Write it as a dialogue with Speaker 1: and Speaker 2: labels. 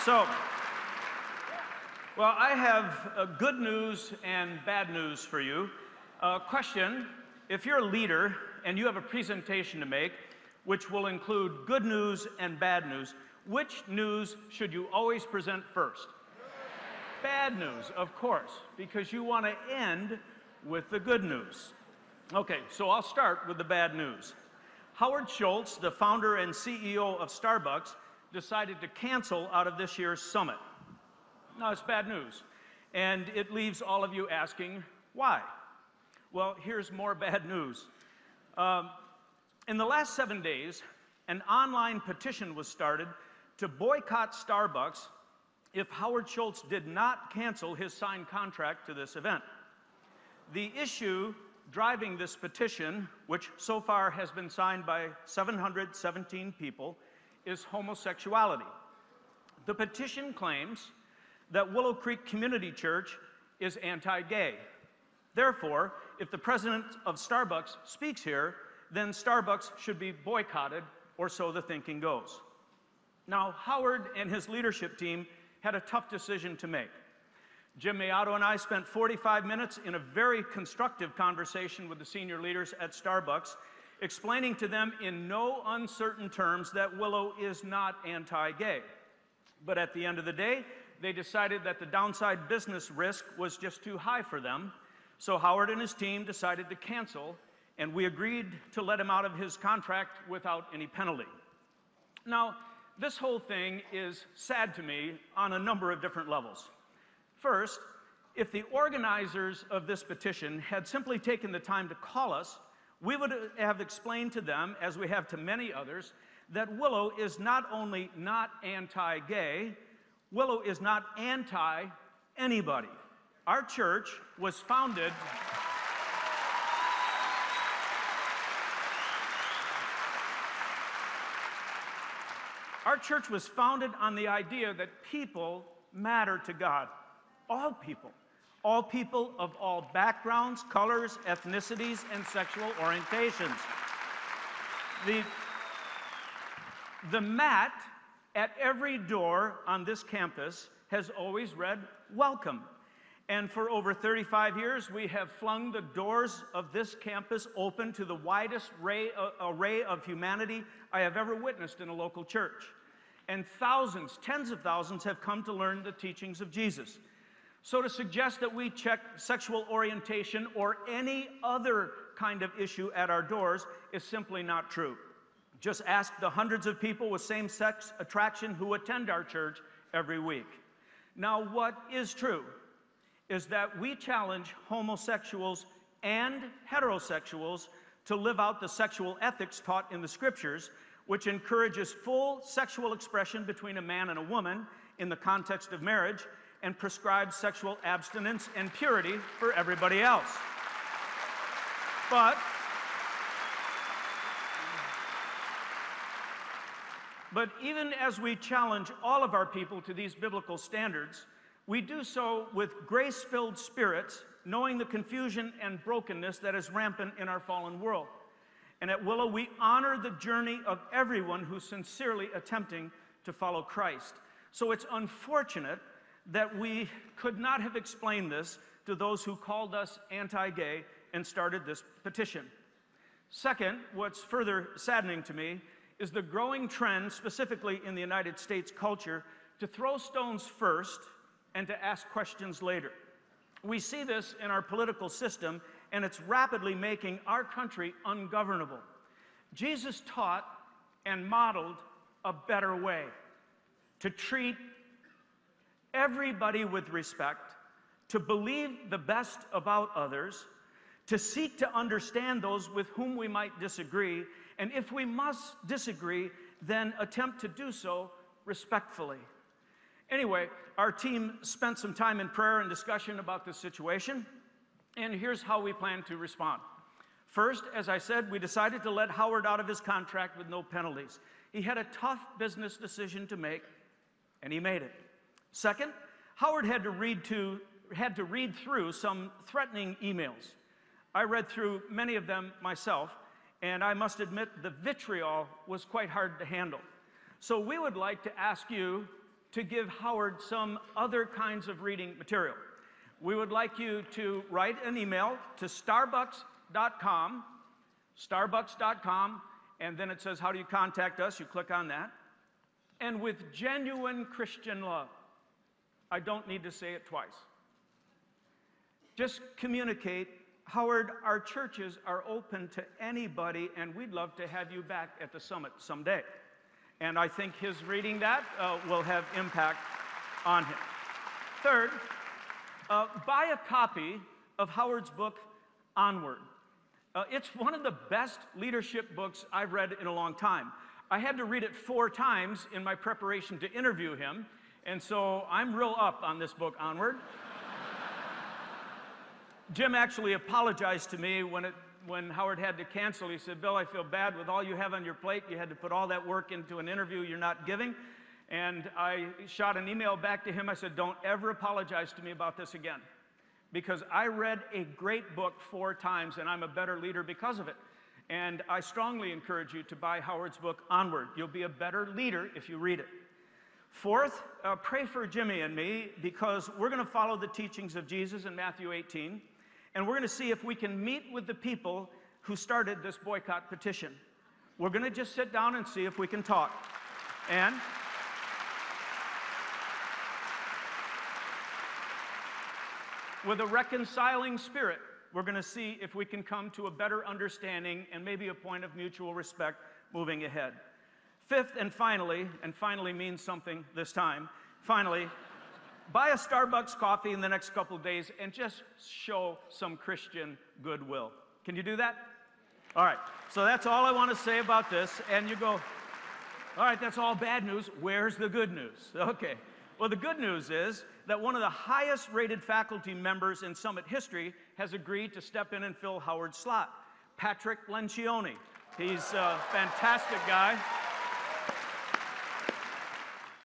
Speaker 1: So, well, I have good news and bad news for you. Question, if you're a leader and you have a presentation to make, which will include good news and bad news, which news should you always present first? Bad news, of course, because you want to end with the good news. Okay, so I'll start with the bad news. Howard Schultz, the founder and CEO of Starbucks, decided to cancel out of this year's summit. Now, it's bad news, and it leaves all of you asking, why? Well, here's more bad news. In the last 7 days, an online petition was started to boycott Starbucks if Howard Schultz did not cancel his signed contract to this event. The issue driving this petition, which so far has been signed by 717 people, is homosexuality. The petition claims that Willow Creek Community Church is anti-gay. Therefore, if the president of Starbucks speaks here, then Starbucks should be boycotted, or so the thinking goes. Now, Howard and his leadership team had a tough decision to make. Jim Mayato and I spent 45 minutes in a very constructive conversation with the senior leaders at Starbucks, explaining to them in no uncertain terms that Willow is not anti-gay. But at the end of the day, they decided that the downside business risk was just too high for them, so Howard and his team decided to cancel, and we agreed to let him out of his contract without any penalty. Now, this whole thing is sad to me on a number of different levels. First, if the organizers of this petition had simply taken the time to call us, we would have explained to them, as we have to many others, that Willow is not only not anti-gay, Willow is not anti-anybody. Our church was founded... Our church was founded on the idea that people matter to God. All people of all backgrounds, colors, ethnicities, and sexual orientations. The mat at every door on this campus has always read, "Welcome." And for over 35 years, we have flung the doors of this campus open to the widest array of humanity I have ever witnessed in a local church. And thousands, tens of thousands, have come to learn the teachings of Jesus. So to suggest that we check sexual orientation or any other kind of issue at our doors is simply not true. Just ask the hundreds of people with same-sex attraction who attend our church every week. Now, what is true is that we challenge homosexuals and heterosexuals to live out the sexual ethics taught in the scriptures, which encourages full sexual expression between a man and a woman in the context of marriage, and prescribes sexual abstinence and purity for everybody else. But even as we challenge all of our people to these biblical standards, we do so with grace-filled spirits, knowing the confusion and brokenness that is rampant in our fallen world. And at Willow, we honor the journey of everyone who's sincerely attempting to follow Christ. So it's unfortunate that we could not have explained this to those who called us anti-gay and started this petition. Second, what's further saddening to me is the growing trend, specifically in the United States culture, to throw stones first and to ask questions later. We see this in our political system, and it's rapidly making our country ungovernable. Jesus taught and modeled a better way to treat everybody with respect, to believe the best about others, to seek to understand those with whom we might disagree, and if we must disagree, then attempt to do so respectfully. Anyway, our team spent some time in prayer and discussion about this situation, and here's how we plan to respond. First, as I said, we decided to let Howard out of his contract with no penalties. He had a tough business decision to make, and he made it. Second, Howard had to read through some threatening emails. I read through many of them myself, and I must admit the vitriol was quite hard to handle. So we would like to ask you to give Howard some other kinds of reading material. We would like you to write an email to starbucks.com, and then it says, how do you contact us? You click on that. And with genuine Christian love, I don't need to say it twice. Just communicate, Howard, our churches are open to anybody, and we'd love to have you back at the summit someday. And I think his reading that will have impact on him. Third, buy a copy of Howard's book, Onward. It's one of the best leadership books I've read in a long time. I had to read it 4 times in my preparation to interview him, and so I'm real up on this book, Onward. Jim actually apologized to me when Howard had to cancel. He said, Bill, I feel bad with all you have on your plate. You had to put all that work into an interview you're not giving. And I shot an email back to him. I said, don't ever apologize to me about this again, because I read a great book 4 times, and I'm a better leader because of it. And I strongly encourage you to buy Howard's book, Onward. You'll be a better leader if you read it. Fourth, pray for Jimmy and me, because we're going to follow the teachings of Jesus in Matthew 18, and we're going to see if we can meet with the people who started this boycott petition. We're going to just sit down and see if we can talk. And with a reconciling spirit, we're going to see if we can come to a better understanding and maybe a point of mutual respect moving ahead. Fifth and finally means something this time, finally, buy a Starbucks coffee in the next couple of days and just show some Christian goodwill. Can you do that? All right, so that's all I want to say about this. And you go, all right, that's all bad news. Where's the good news? Okay. Well, the good news is that one of the highest rated faculty members in Summit history has agreed to step in and fill Howard's slot, Patrick Lencioni. He's a fantastic guy.